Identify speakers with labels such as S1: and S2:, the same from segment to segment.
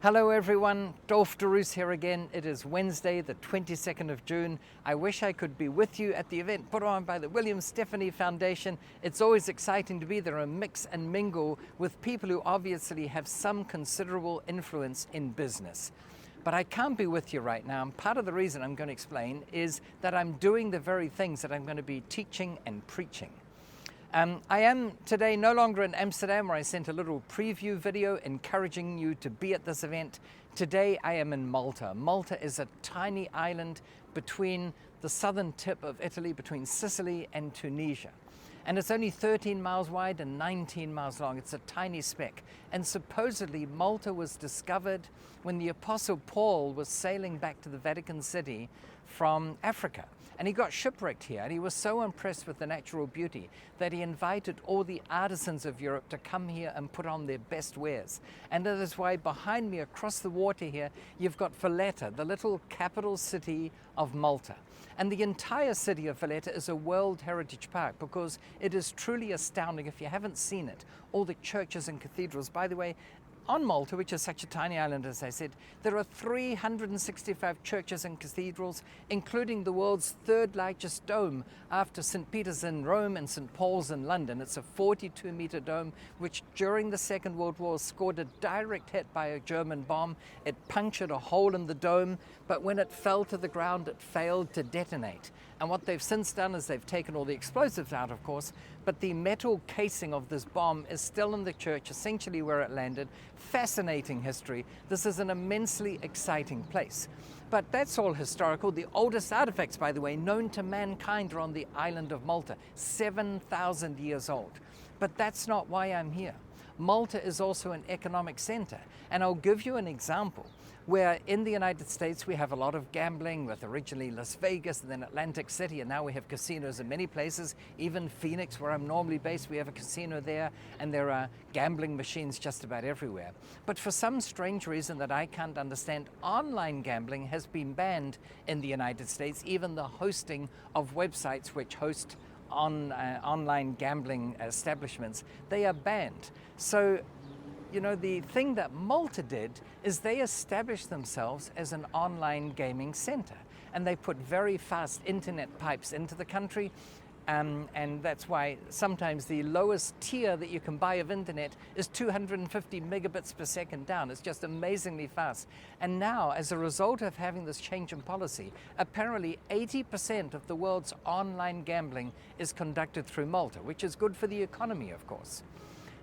S1: Hello everyone, Dolf de Roos here again. It is Wednesday, the 22nd of June. I wish I could be with you at the event put on by the William Stephanie Foundation. It's always exciting to be there and mix and mingle with people who obviously have some considerable influence in business. But I can't be with you right now, and part of the reason I'm going to explain is that I'm doing the very things that I'm going to be teaching and preaching. I am today no longer in Amsterdam, where I sent a little preview video encouraging you to be at this event. Today I am in Malta. Malta is a tiny island between the southern tip of Italy, between Sicily and Tunisia. And it's only 13 miles wide and 19 miles long. It's a tiny speck. And supposedly Malta was discovered when the Apostle Paul was sailing back to the Vatican City from Africa. And he got shipwrecked here, and he was so impressed with the natural beauty that he invited all the artisans of Europe to come here and put on their best wares. And that is why behind me, across the water here, you've got Valletta, the little capital city of Malta. And the entire city of Valletta is a World Heritage Park because it is truly astounding. If you haven't seen it, all the churches and cathedrals. By the way, on Malta, which is such a tiny island, as I said, there are 365 churches and cathedrals, including the world's third largest dome after St. Peter's in Rome and St. Paul's in London. It's a 42-meter dome, which during the Second World War scored a direct hit by a German bomb. It punctured a hole in the dome, but when it fell to the ground, it failed to detonate. And what they've since done is they've taken all the explosives out, of course, but the metal casing of this bomb is still in the church, essentially where it landed. Fascinating history. This is an immensely exciting place. But that's all historical. The oldest artifacts, by the way, known to mankind are on the island of Malta, 7,000 years old. But that's not why I'm here. Malta is also an economic center, and I'll give you an example where in the United States we have a lot of gambling, with originally Las Vegas and then Atlantic City, and now we have casinos in many places. Even Phoenix, where I'm normally based, we have a casino there, and there are gambling machines just about everywhere. But for some strange reason that I can't understand, online gambling has been banned in the United States. Even the hosting of websites which host online gambling establishments, they are banned. So, you know, the thing that Malta did is they established themselves as an online gaming center, and they put very fast internet pipes into the country. And that's why sometimes the lowest tier that you can buy of internet is 250 megabits per second down. It's just amazingly fast. And now, as a result of having this change in policy, apparently 80% of the world's online gambling is conducted through Malta, which is good for the economy, of course.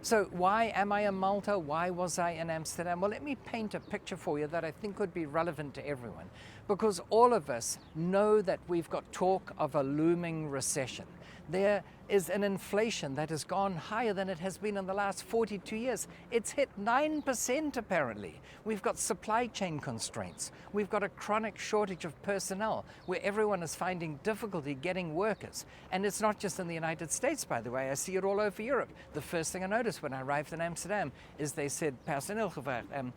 S1: So why am I in Malta? Why was I in Amsterdam? Well, let me paint a picture for you that I think would be relevant to everyone, because all of us know that we've got talk of a looming recession. There is an inflation that has gone higher than it has been in the last 42 years. It's hit 9% apparently. We've got supply chain constraints. We've got a chronic shortage of personnel where everyone is finding difficulty getting workers. And it's not just in the United States, by the way. I see it all over Europe. The first thing I noticed when I arrived in Amsterdam is they said, personeel gevraagd,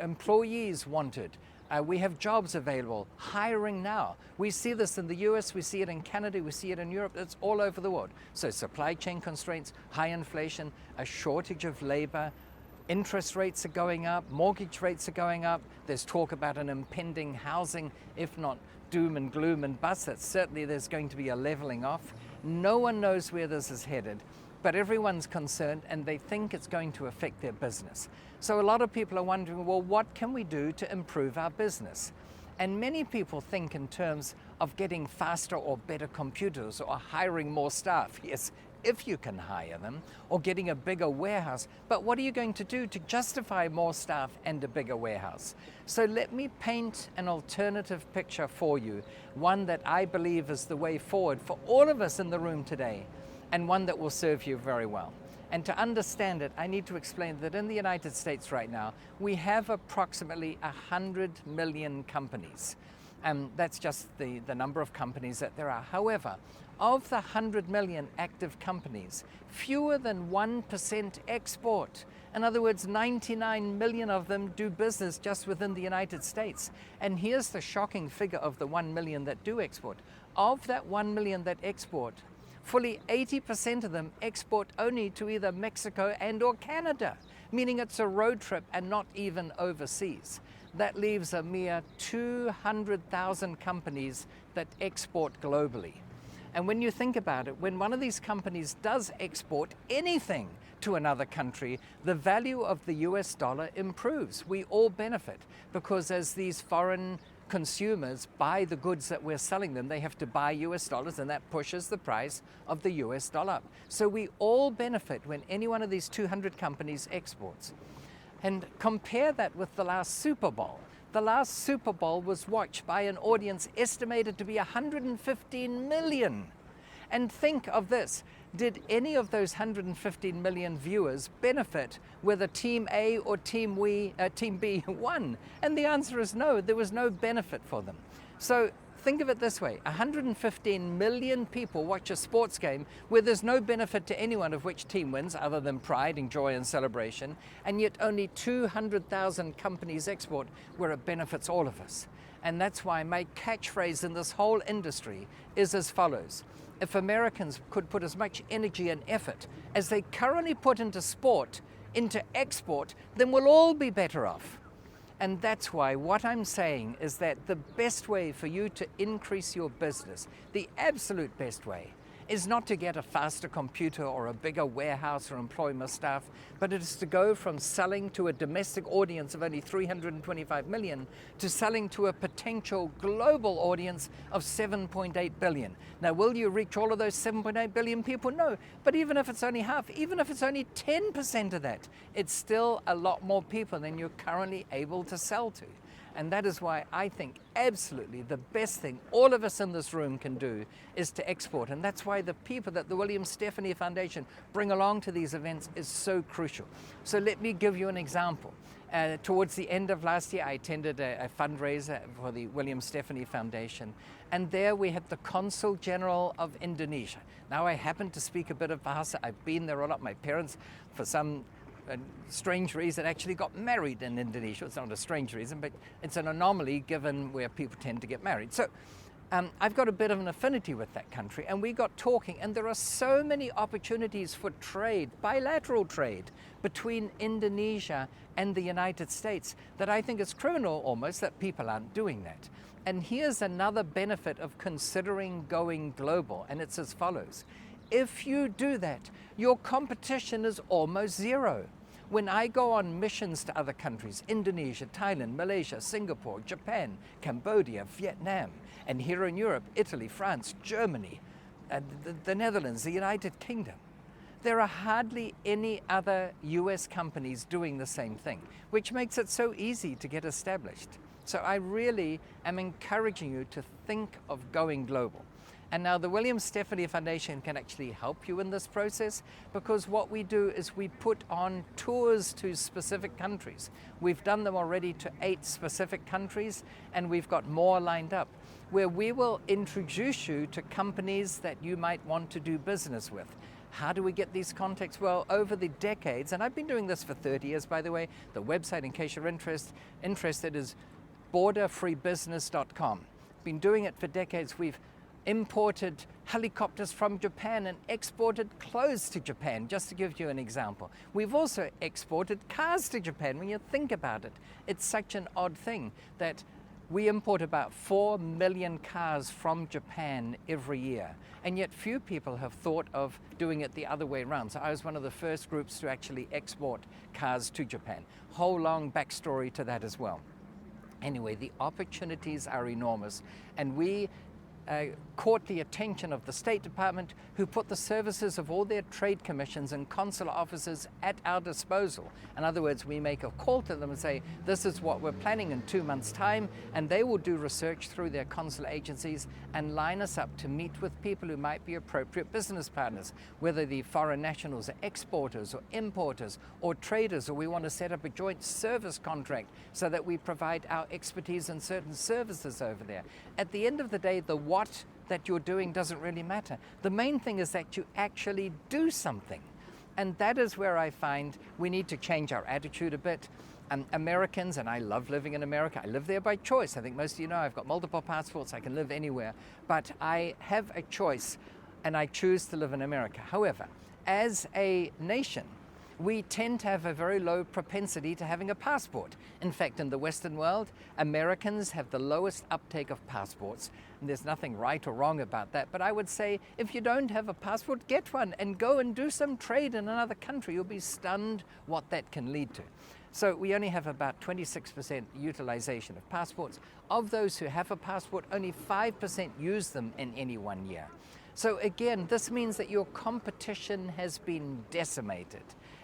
S1: employees wanted. We have jobs available, hiring now. We see this in the US, we see it in Canada, we see it in Europe, it's all over the world. So supply chain constraints, high inflation, a shortage of labor, interest rates are going up, mortgage rates are going up. There's talk about an impending housing, if not doom and gloom and bust, that certainly there's going to be a leveling off. No one knows where this is headed, but everyone's concerned and they think it's going to affect their business. So a lot of people are wondering, well, what can we do to improve our business? And many people think in terms of getting faster or better computers or hiring more staff. Yes, if you can hire them, or getting a bigger warehouse. But what are you going to do to justify more staff and a bigger warehouse? So let me paint an alternative picture for you, one that I believe is the way forward for all of us in the room today, and one that will serve you very well. And to understand it, I need to explain that in the United States right now, we have approximately 100 million companies. That's just the number of companies that there are. However, of the 100 million active companies, fewer than 1% export. In other words, 99 million of them do business just within the United States. And here's the shocking figure of the 1 million that do export. Of that 1 million that export, fully 80% of them export only to either Mexico and or Canada. meaning it's a road trip and not even overseas. That leaves a mere 200,000 companies that export globally. And when you think about it, when one of these companies does export anything to another country, the value of the US dollar improves. We all benefit because as these foreign consumers buy the goods that we're selling them, they have to buy US dollars, and that pushes the price of the US dollar up. So we all benefit when any one of these 200 companies exports. And compare that with the last Super Bowl. The last Super Bowl was watched by an audience estimated to be 115 million. And think of this, did any of those 115 million viewers benefit whether Team A or Team B won? And the answer is no, there was no benefit for them. So think of it this way, 115 million people watch a sports game where there's no benefit to anyone of which team wins other than pride and joy and celebration, and yet only 200,000 companies export where it benefits all of us. And that's why my catchphrase in this whole industry is as follows. If Americans could put as much energy and effort as they currently put into sport, into export, then we'll all be better off. And that's why what I'm saying is that the best way for you to increase your business, the absolute best way, is not to get a faster computer or a bigger warehouse or employ more staff, but it is to go from selling to a domestic audience of only 325 million to selling to a potential global audience of 7.8 billion. Now, will you reach all of those 7.8 billion people? No, but even if it's only half, even if it's only 10% of that, it's still a lot more people than you're currently able to sell to. And that is why I think absolutely the best thing all of us in this room can do is to export. And that's why the people that the William Stephanie Foundation bring along to these events is so crucial. So let me give you an example. Towards the end of last year, I attended a fundraiser for the William Stephanie Foundation. And there we had the Consul General of Indonesia. Now, I happen to speak a bit of Bahasa. I've been there a lot. My parents, for some strange reason, actually got married in Indonesia. It's not a strange reason, but it's an anomaly given where people tend to get married. So I've got a bit of an affinity with that country, and we got talking, and there are so many opportunities for trade, bilateral trade, between Indonesia and the United States that I think it's criminal almost that people aren't doing that. And here's another benefit of considering going global, and it's as follows. If you do that, your competition is almost zero. When I go on missions to other countries, Indonesia, Thailand, Malaysia, Singapore, Japan, Cambodia, Vietnam, and here in Europe, Italy, France, Germany, the Netherlands, the United Kingdom, there are hardly any other US companies doing the same thing, which makes it so easy to get established. So I really am encouraging you to think of going global. And now the William Stephanie Foundation can actually help you in this process, because what we do is we put on tours to specific countries. We've done them already to 8 specific countries, and we've got more lined up, where we will introduce you to companies that you might want to do business with. How do we get these contacts? Well, over the decades, and I've been doing this for 30 years, by the way. The website, in case you're interested, is borderfreebusiness.com. Been doing it for decades. We've imported helicopters from Japan and exported clothes to Japan, just to give you an example. We've also exported cars to Japan. When you think about it, it's such an odd thing that we import about 4 million cars from Japan every year, and yet few people have thought of doing it the other way around. So I was one of the first groups to actually export cars to Japan. Whole long backstory to that as well. Anyway, the opportunities are enormous, and we caught the attention of the State Department, who put the services of all their trade commissions and consular offices at our disposal. In other words, we make a call to them and say, this is what we're planning in 2 months' time, and they will do research through their consular agencies and line us up to meet with people who might be appropriate business partners, whether the foreign nationals are exporters or importers or traders, or we want to set up a joint service contract so that we provide our expertise in certain services over there. At the end of the day, the what that you're doing doesn't really matter. The main thing is that you actually do something. And that is where I find we need to change our attitude a bit. Americans, and I love living in America, I live there by choice. I think most of you know I've got multiple passports, I can live anywhere. But I have a choice, and I choose to live in America. However, as a nation, we tend to have a very low propensity to having a passport. In fact, in the Western world, Americans have the lowest uptake of passports. And there's nothing right or wrong about that, but I would say if you don't have a passport, get one and go and do some trade in another country. You'll be stunned what that can lead to. So we only have about 26% utilization of passports. Of those who have a passport, only 5% use them in any 1 year. So again, this means that your competition has been decimated.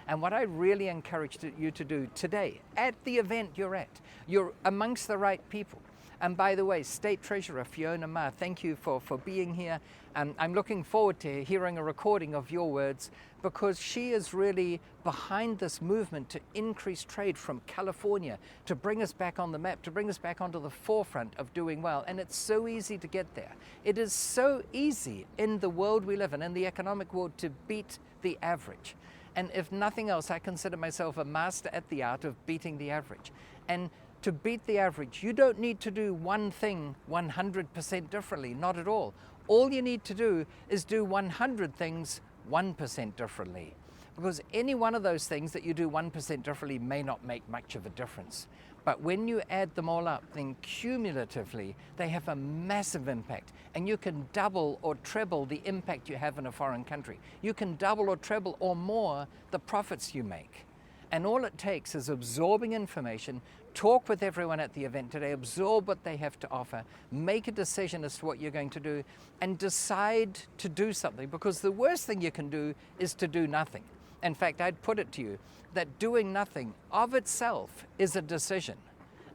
S1: And what I really encourage you to do today, at the event you're amongst the right people. And by the way, State Treasurer Fiona Ma, thank you for being here. I'm looking forward to hearing a recording of your words, because she is really behind this movement to increase trade from California, to bring us back on the map, to bring us back onto the forefront of doing well. And it's so easy to get there. It is so easy in the world we live in the economic world, to beat the average. And if nothing else, I consider myself a master at the art of beating the average. And to beat the average, you don't need to do one thing 100% differently, not at all. All you need to do is do 100 things 1% differently. Because any one of those things that you do 1% differently may not make much of a difference. But when you add them all up, then cumulatively, they have a massive impact. And you can double or treble the impact you have in a foreign country. You can double or treble or more the profits you make. And all it takes is absorbing information, talk with everyone at the event today, absorb what they have to offer, make a decision as to what you're going to do, and decide to do something. Because the worst thing you can do is to do nothing. In fact, I'd put it to you that doing nothing of itself is a decision.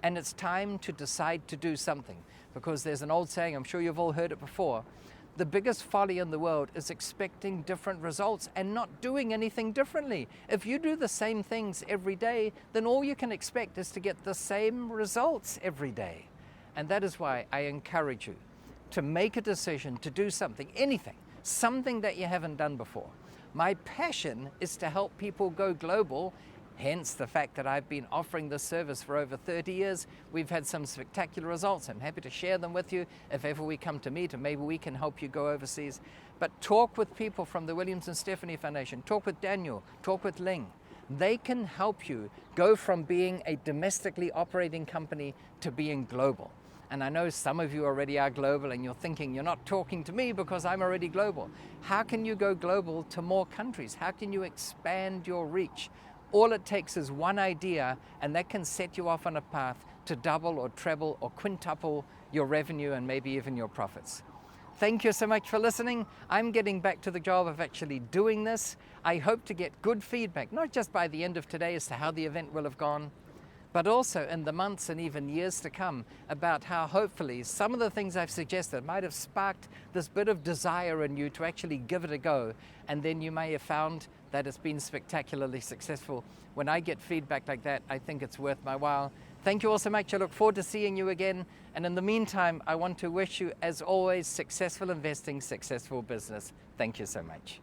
S1: And it's time to decide to do something. Because there's an old saying, I'm sure you've all heard it before, the biggest folly in the world is expecting different results and not doing anything differently. If you do the same things every day, then all you can expect is to get the same results every day. And that is why I encourage you to make a decision to do something, anything, something that you haven't done before. My passion is to help people go global, hence the fact that I've been offering this service for over 30 years. We've had some spectacular results. I'm happy to share them with you if ever we come to meet, and maybe we can help you go overseas. But talk with people from the Williams and Stephanie Foundation, talk with Daniel, talk with Ling. They can help you go from being a domestically operating company to being global. And I know some of you already are global and you're thinking, you're not talking to me because I'm already global. How can you go global to more countries? How can you expand your reach? All it takes is one idea, and that can set you off on a path to double or treble or quintuple your revenue and maybe even your profits. Thank you so much for listening. I'm getting back to the job of actually doing this. I hope to get good feedback, not just by the end of today as to how the event will have gone, but also in the months and even years to come, about how hopefully some of the things I've suggested might have sparked this bit of desire in you to actually give it a go, and then you may have found that it's been spectacularly successful. When I get feedback like that, I think it's worth my while. Thank you all so much. I look forward to seeing you again. And in the meantime, I want to wish you, as always, successful investing, successful business. Thank you so much.